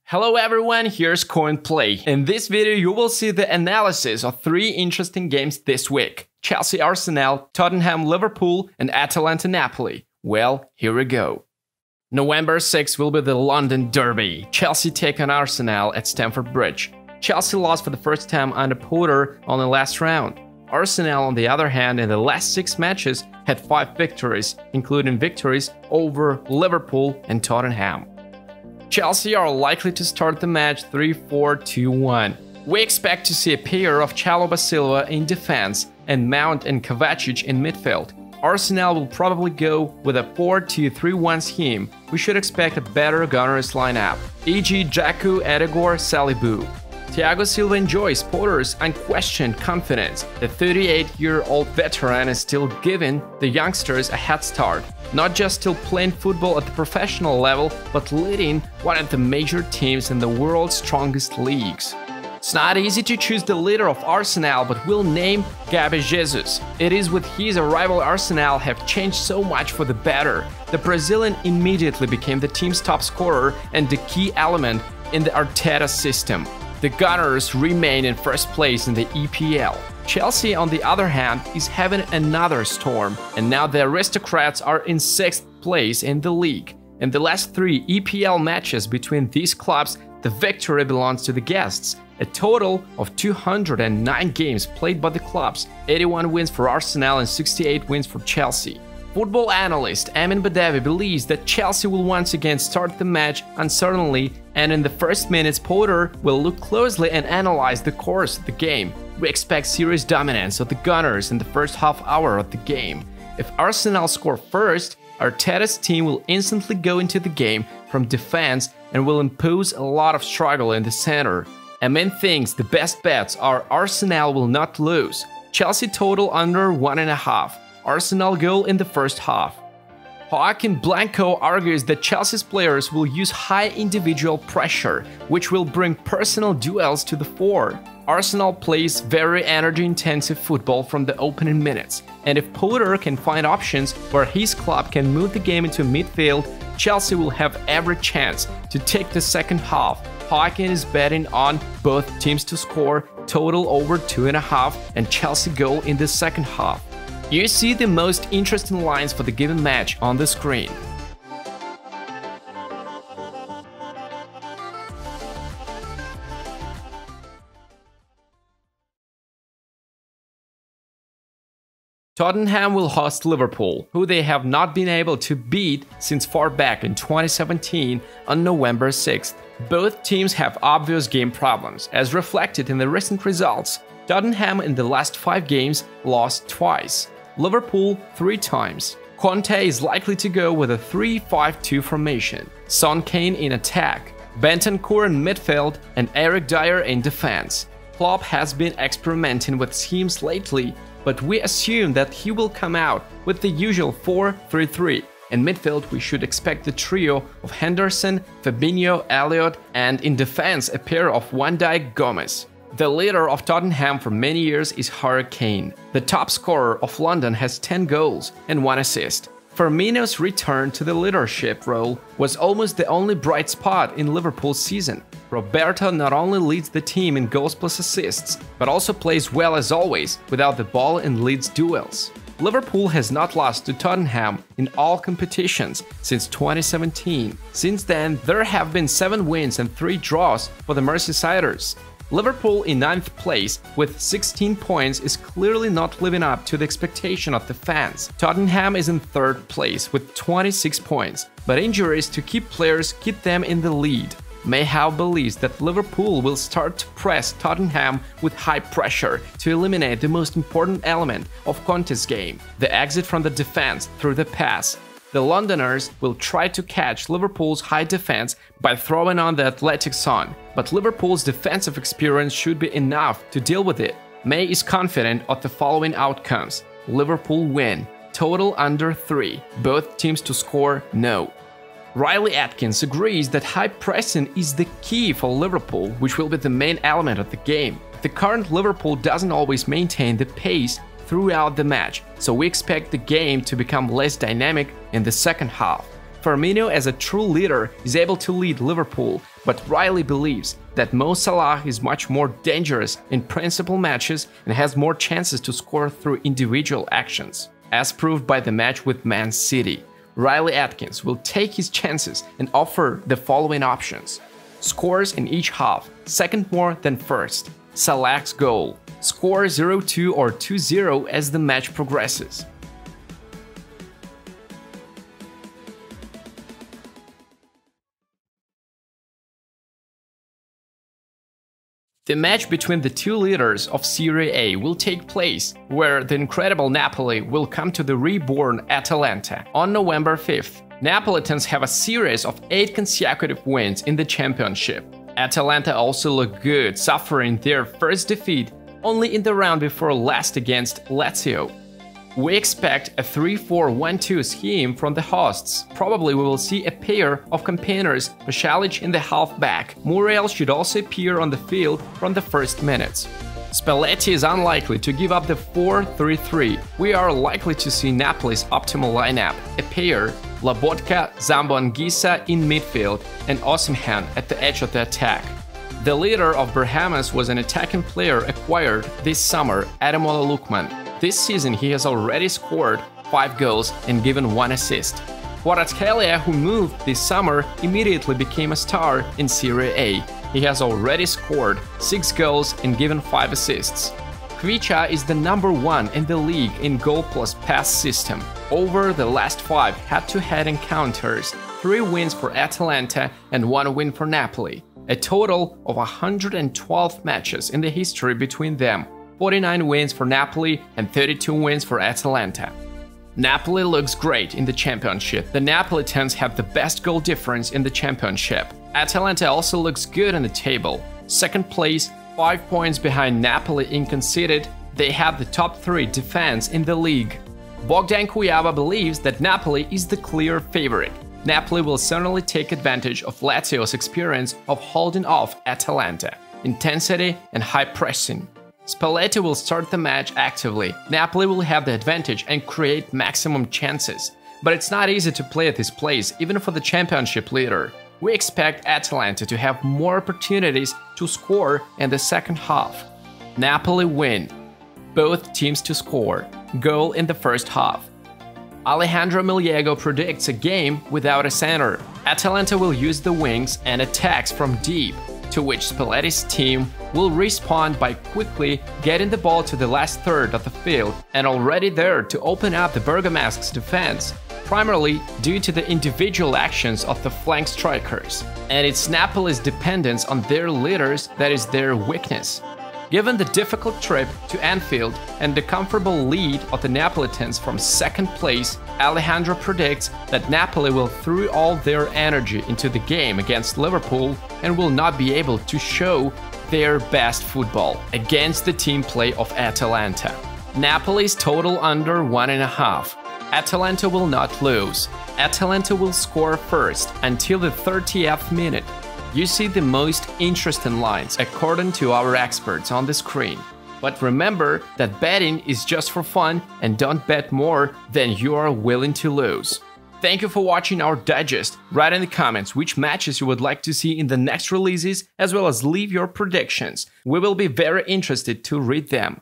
Hello everyone, here's Coin Play. In this video you will see the analysis of 3 interesting games this week: Chelsea Arsenal, Tottenham Liverpool and Atalanta Napoli. Well, here we go. November 6 will be the London Derby. Chelsea take on Arsenal at Stamford Bridge. Chelsea lost for the first time under Potter on the last round. Arsenal, on the other hand, in the last 6 matches had 5 victories, including victories over Liverpool and Tottenham. Chelsea are likely to start the match 3-4-2-1. We expect to see a pair of Chalobah Silva in defense and Mount and Kovacic in midfield. Arsenal will probably go with a 4-2-3-1 scheme. We should expect a better Gunners lineup, e.g. Jaku, Edegor, Salibu. Thiago Silva enjoys Potter's unquestioned confidence. The 38-year-old veteran is still giving the youngsters a head start, not just still playing football at the professional level, but leading one of the major teams in the world's strongest leagues. It's not easy to choose the leader of Arsenal, but we'll name Gabriel Jesus. It is with his arrival Arsenal have changed so much for the better. The Brazilian immediately became the team's top scorer and the key element in the Arteta system. The Gunners remain in first place in the EPL. Chelsea, on the other hand, is having another storm, and now the Aristocrats are in 6th place in the league. In the last 3 EPL matches between these clubs, the victory belongs to the guests. A total of 209 games played by the clubs, 81 wins for Arsenal and 68 wins for Chelsea. Football analyst Amin Badawi believes that Chelsea will once again start the match uncertainly, and in the first minutes Potter will look closely and analyze the course of the game. We expect serious dominance of the Gunners in the first half hour of the game. If Arsenal score first, Arteta's team will instantly go into the game from defense and will impose a lot of struggle in the center. Amin thinks the best bets are Arsenal will not lose, Chelsea total under 1.5. Arsenal goal in the first half. Joaquin Blanco argues that Chelsea's players will use high individual pressure, which will bring personal duels to the fore. Arsenal plays very energy-intensive football from the opening minutes, and if Potter can find options where his club can move the game into midfield, Chelsea will have every chance to take the second half. Joaquin is betting on both teams to score, total over 2.5, and Chelsea goal in the second half. You see the most interesting lines for the given match on the screen. Tottenham will host Liverpool, who they have not been able to beat since far back in 2017 on November 6th. Both teams have obvious game problems, as reflected in the recent results. Tottenham in the last 5 games lost twice. Liverpool 3 times. Conte is likely to go with a 3-5-2 formation. Son Kane in attack, Bentancur in midfield and Eric Dyer in defense. Klopp has been experimenting with schemes lately, but we assume that he will come out with the usual 4-3-3. In midfield we should expect the trio of Henderson, Fabinho, Elliott, and in defense a pair of Van Dijk, Gomez. The leader of Tottenham for many years is Harry Kane. The top scorer of London has 10 goals and 1 assist. Firmino's return to the leadership role was almost the only bright spot in Liverpool's season. Roberto not only leads the team in goals plus assists, but also plays well as always without the ball and leads duels. Liverpool has not lost to Tottenham in all competitions since 2017. Since then, there have been 7 wins and 3 draws for the Merseysiders. Liverpool in 9th place with 16 points is clearly not living up to the expectation of the fans. Tottenham is in 3rd place with 26 points, but injuries to key players keep them in the lead. Mayhaw believes that Liverpool will start to press Tottenham with high pressure to eliminate the most important element of Conte's game, the exit from the defense through the pass. The Londoners will try to catch Liverpool's high defense by throwing on the athletic Son, but Liverpool's defensive experience should be enough to deal with it. May is confident of the following outcomes: Liverpool win, total under 3, both teams to score no. Riley Atkins agrees that high pressing is the key for Liverpool, which will be the main element of the game. The current Liverpool doesn't always maintain the pace throughout the match, so we expect the game to become less dynamic in the second half. Firmino, as a true leader, is able to lead Liverpool, but Riley believes that Mo Salah is much more dangerous in principal matches and has more chances to score through individual actions. As proved by the match with Man City, Riley Atkins will take his chances and offer the following options: scores in each half, second more than first, Salah's goal, score 0-2 or 2-0 as the match progresses. The match between the two leaders of Serie A will take place, where the incredible Napoli will come to the reborn Atalanta on November 5th. Napolitans have a series of 8 consecutive wins in the championship. Atalanta also look good, suffering their first defeat only in the round before last against Lazio. We expect a 3-4-1-2 scheme from the hosts. Probably we will see a pair of campaigners, Pasalic in the half-back. Muriel should also appear on the field from the first minutes. Spalletti is unlikely to give up the 4-3-3. We are likely to see Napoli's optimal lineup, a pair, Lobotka, Zambo Anguissa in midfield, and Osimhen at the edge of the attack. The leader of Berhamas was an attacking player acquired this summer, Ademola Lookman. This season he has already scored 5 goals and given 1 assist. Kvaratskhelia, who moved this summer, immediately became a star in Serie A. He has already scored 6 goals and given 5 assists. Kvicha is the number 1 in the league in goal plus pass system. Over the last 5 head-to-head encounters, 3 wins for Atalanta and 1 win for Napoli. A total of 112 matches in the history between them. 49 wins for Napoli and 32 wins for Atalanta. Napoli looks great in the championship. The Napolitans have the best goal difference in the championship. Atalanta also looks good on the table. Second place, 5 points behind Napoli in conceded. They have the top 3 defense in the league. Bogdan Kuyava believes that Napoli is the clear favorite. Napoli will certainly take advantage of Lazio's experience of holding off Atalanta, intensity and high pressing. Spalletti will start the match actively. Napoli will have the advantage and create maximum chances. But it's not easy to play at this place, even for the championship leader. We expect Atalanta to have more opportunities to score in the second half. Napoli win. Both teams to score. Goal in the first half. Alejandro Miliego predicts a game without a center. Atalanta will use the wings and attacks from deep, to which Spalletti's team will respond by quickly getting the ball to the last third of the field and already there to open up the Bergamasque's defense, primarily due to the individual actions of the flank strikers. And it's Napoli's dependence on their leaders that is their weakness. Given the difficult trip to Anfield and the comfortable lead of the Napolitans from second place, Alejandro predicts that Napoli will throw all their energy into the game against Liverpool and will not be able to show their best football against the team play of Atalanta. Napoli's total under 1.5. Atalanta will not lose. Atalanta will score first until the 30th minute. You see the most interesting lines according to our experts on the screen. But remember that betting is just for fun and don't bet more than you are willing to lose. Thank you for watching our digest. Write in the comments which matches you would like to see in the next releases, as well as leave your predictions. We will be very interested to read them.